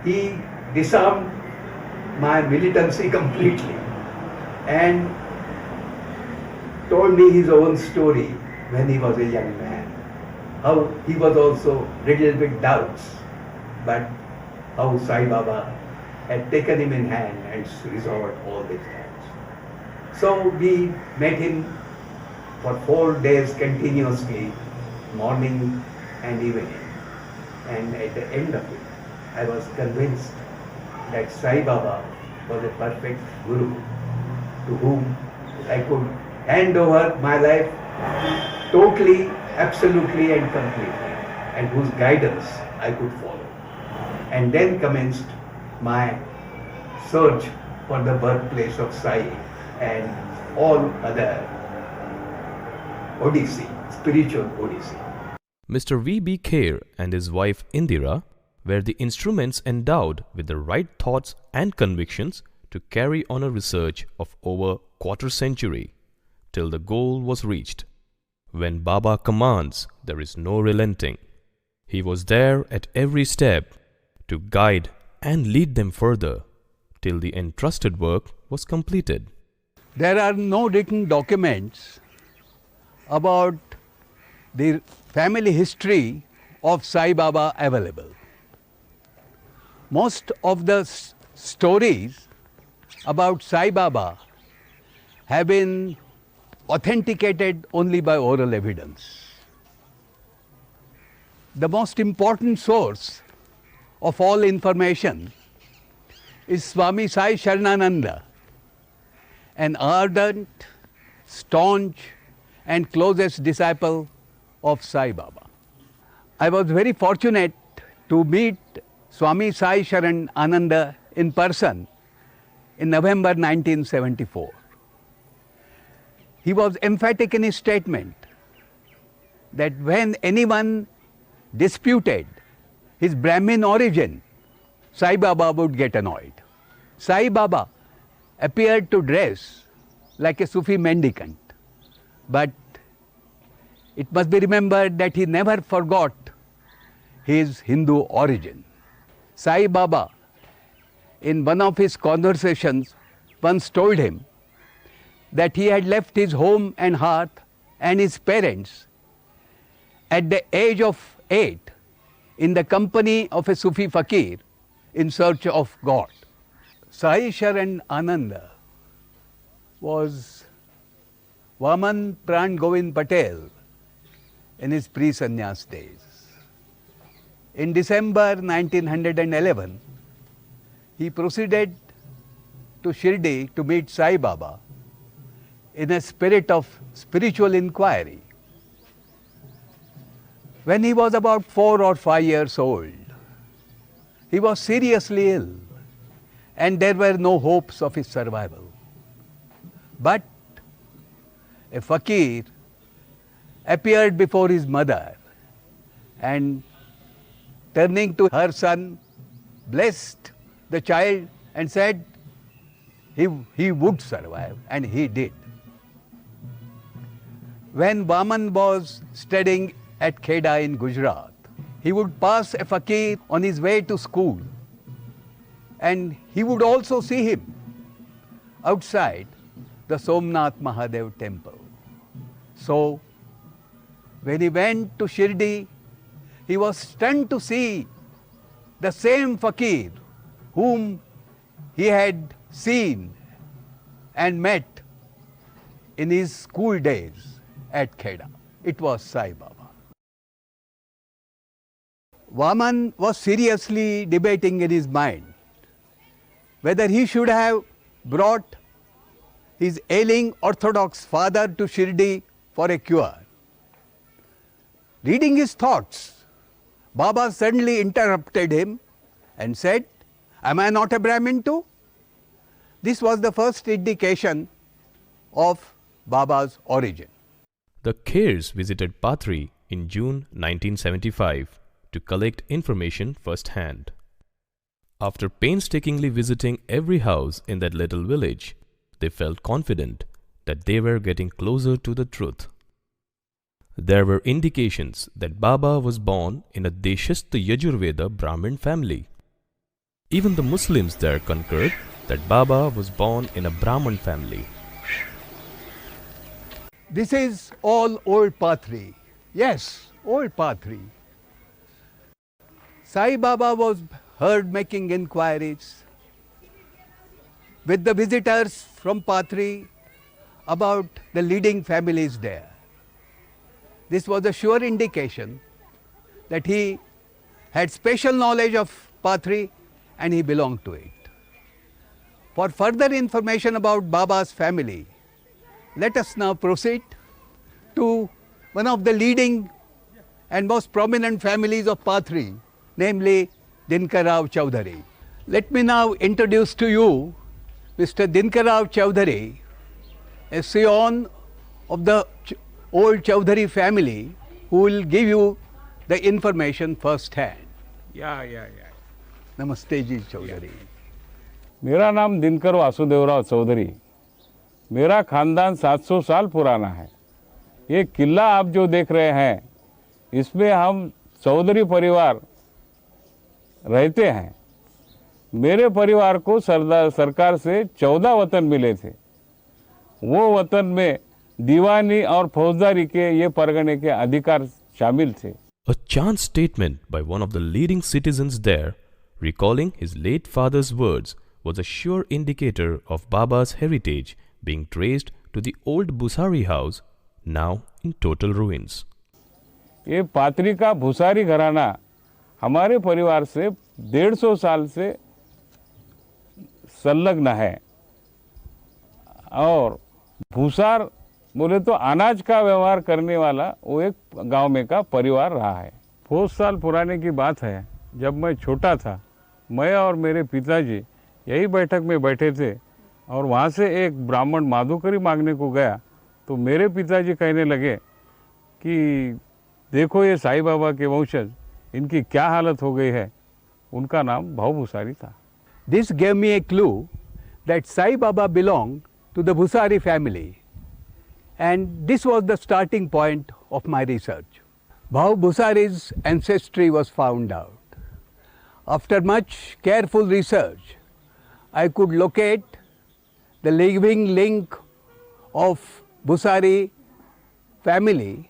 he disarmed my militancy completely and told me his own story when he was a young man. How he was also little bit doubts, but how Sai Baba had taken him in hand and resolved all these doubts. So we met him for 4 days continuously, morning and evening. And at the end of it, I was convinced that Sai Baba was a perfect guru to whom I could hand over my life totally, absolutely and completely, and whose guidance I could follow. And then commenced my search for the birthplace of Sai and all other odyssey, spiritual odyssey. Mr. V.B. Kher and his wife Indira were the instruments endowed with the right thoughts and convictions to carry on a research of over quarter century till the goal was reached. When Baba commands, there is no relenting. He was there at every step to guide and lead them further till the entrusted work was completed. There are no written documents about the family history of Sai Baba available. Most of the stories about Sai Baba have been authenticated only by oral evidence. The most important source of all information is Swami Sai Sharanananda, an ardent, staunch and closest disciple of Sai Baba. I was very fortunate to meet Swami Sai Sharan Ananda in person in November 1974. He was emphatic in his statement that when anyone disputed his Brahmin origin, Sai Baba would get annoyed. Sai Baba appeared to dress like a Sufi mendicant, but it must be remembered that he never forgot his Hindu origin. Sai Baba, in one of his conversations, once told him that he had left his home and hearth and his parents at the age of 8 in the company of a Sufi fakir in search of God. Sai Sharan Ananda was Vaman Pran Govind Patel in his pre-sannyas days. In December 1911, he proceeded to Shirdi to meet Sai Baba in a spirit of spiritual inquiry. When he was about 4 or 5 years old, he was seriously ill and there were no hopes of his survival. But a fakir appeared before his mother and, turning to her son, blessed the child and said he would survive, and he did. When Vaman was studying at Kheda in Gujarat, he would pass a fakir on his way to school, and he would also see him outside the Somnath Mahadev temple. So, when he went to Shirdi, he was stunned to see the same fakir whom he had seen and met in his school days at Kheda. It was Sai Baba. Vaman was seriously debating in his mind whether he should have brought his ailing orthodox father to Shirdi for a cure. Reading his thoughts, Baba suddenly interrupted him and said, "Am I not a Brahmin too?" This was the first indication of Baba's origin. The Khers visited Pathri in June 1975 to collect information firsthand. After painstakingly visiting every house in that little village, they felt confident that they were getting closer to the truth. There were indications that Baba was born in a Deshastha Yajurveda Brahmin family. Even the Muslims there concurred that Baba was born in a Brahmin family. This is all old Pathri. Yes, old Pathri. Sai Baba was heard making inquiries with the visitors from Pathri about the leading families there. This was a sure indication that he had special knowledge of Pathri and he belonged to it. For further information about Baba's family, let us now proceed to one of the leading and most prominent families of Pathri, namely Dinkarrao Chaudhary. Let me now introduce to you Mr. Dinkarrao Chaudhary, a scion of the old Chaudhary family, who will give you the information first hand. Namaste ji Chaudhary. मेरा नाम दिनकर वासुदेवराव चौधरी। मेरा खानदान 700 साल पुराना है। ये किला आप जो देख रहे हैं, इसमें हम चौधरी परिवार रहते हैं। मेरे परिवार को सरकार से 14 वतन मिले थे। वो वतन में दीवानी और फौजदारी के ये परगने के अधिकार शामिल थे। A chant statement by one of the leading citizens there, recalling his late father's words, was a sure indicator of Baba's heritage being traced to the old Busari house, now in total ruins. ये पाथरी का भूसारी घराना हमारे परिवार से 150 साल से संलग्न है और भूसार बोले तो अनाज का व्यवहार करने वाला वो एक गांव में का परिवार रहा है। बहुत साल पुराने की बात है, जब मैं छोटा था, मैं और मेरे पिताजी यही बैठक में बैठे थे और वहाँ से एक ब्राह्मण माधुकरी मांगने को गया तो मेरे पिताजी कहने लगे कि देखो ये साईं बाबा के वंशज, इनकी क्या हालत हो गई है। उनका नाम भाऊ भूसारी था। This gave me a clue that Sai Baba belonged to the Busari family, and this was the starting point of my research. Bhau Busari's ancestry was found out. After much careful research, I could locate the living link of Busari family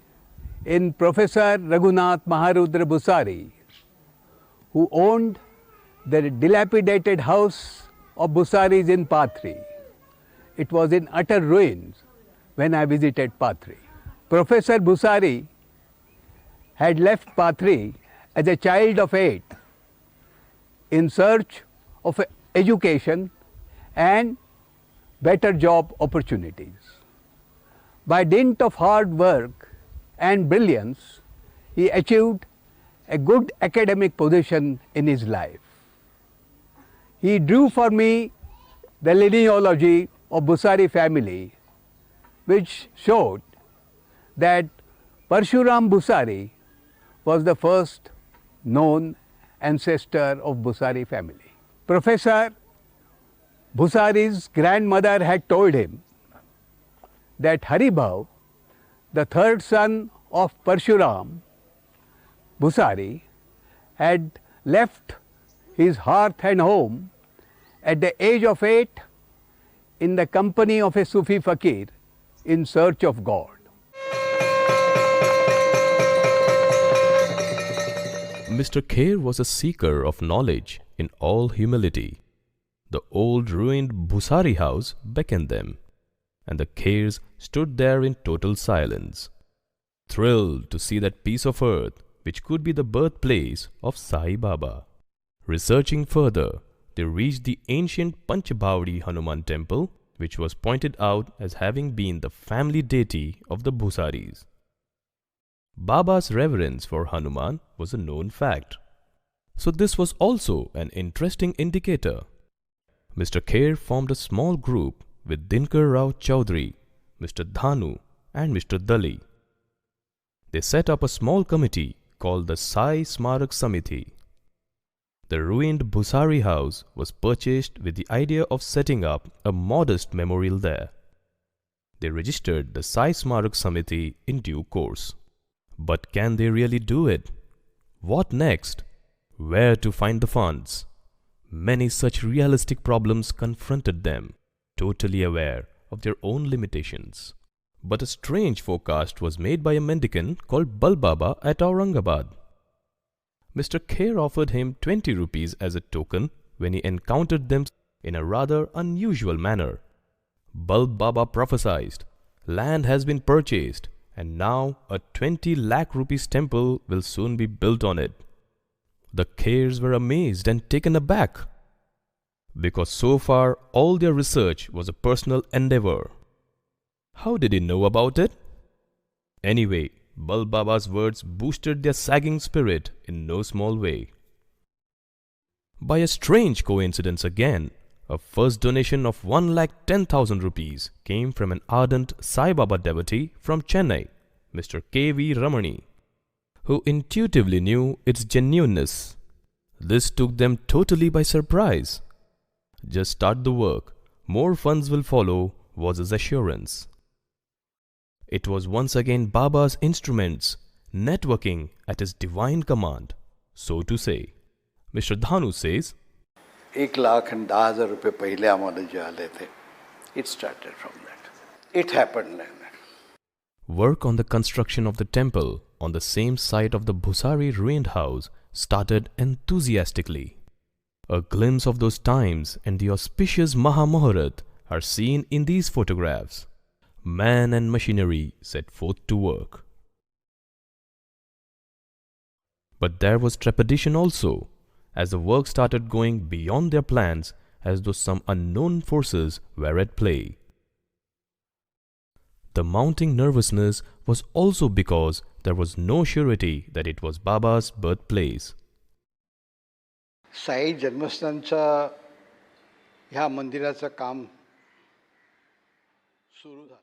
in Professor Raghunath Maharudra Busari, who owned the dilapidated house of Busaris in Pathri. It was in utter ruins when I visited Pathri. Professor Busari had left Pathri as a child of 8 in search of education and better job opportunities. By dint of hard work and brilliance, he achieved a good academic position in his life. He drew for me the linealogy of Busari family, which showed that Parshuram Busari was the first known ancestor of Busari family. Professor Busari's grandmother had told him that Haribhav, the third son of Parshuram Busari, had left his hearth and home at the age of 8 in the company of a Sufi fakir in search of God. Mr. Kher was a seeker of knowledge in all humility. The old ruined Busari house beckoned them, and the Khers stood there in total silence, thrilled to see that piece of earth which could be the birthplace of Sai Baba. Researching further, they reached the ancient Panchabhavdi Hanuman temple, which was pointed out as having been the family deity of the Busaris. Baba's reverence for Hanuman was a known fact. So this was also an interesting indicator. Mr. Kher formed a small group with Dinkar Rao Chaudhary, Mr. Dhanu and Mr. Dali. They set up a small committee called the Sai Smarak Samiti. The ruined Busari house was purchased with the idea of setting up a modest memorial there. They registered the Sai Smarak Samiti in due course. But can they really do it? What next? Where to find the funds? Many such realistic problems confronted them, totally aware of their own limitations. But a strange forecast was made by a mendicant called Bal Baba at Aurangabad. Mr. Kher offered him 20 rupees as a token when he encountered them in a rather unusual manner. Bal Baba prophesied, "Land has been purchased and now a 20 lakh rupees temple will soon be built on it." The Khers were amazed and taken aback, because so far all their research was a personal endeavor. How did he know about it? Anyway, Bal Baba's words boosted their sagging spirit in no small way. By a strange coincidence again, a first donation of 1,10,000 rupees came from an ardent Saibaba devotee from Chennai, Mr. K.V. Ramani, who intuitively knew its genuineness. This took them totally by surprise. "Just start the work, more funds will follow," was his assurance. It was once again Baba's instruments, networking at his divine command, so to say. Mr. Dhanu says, 1,10,000 रुपये पहिले आम्हाला जे आले थे, it started from that. It happened like that. Work on the construction of the temple on the same site of the Bhusari ruined house started enthusiastically. A glimpse of those times and the auspicious Mahamuhurat are seen in these photographs. Man and machinery set forth to work. But there was trepidation also, as the work started going beyond their plans, as though some unknown forces were at play. The mounting nervousness was also because there was no surety that it was Baba's birthplace. Sai जन्मस्थानचं ह्या मंदिराचं काम सुरू झालं.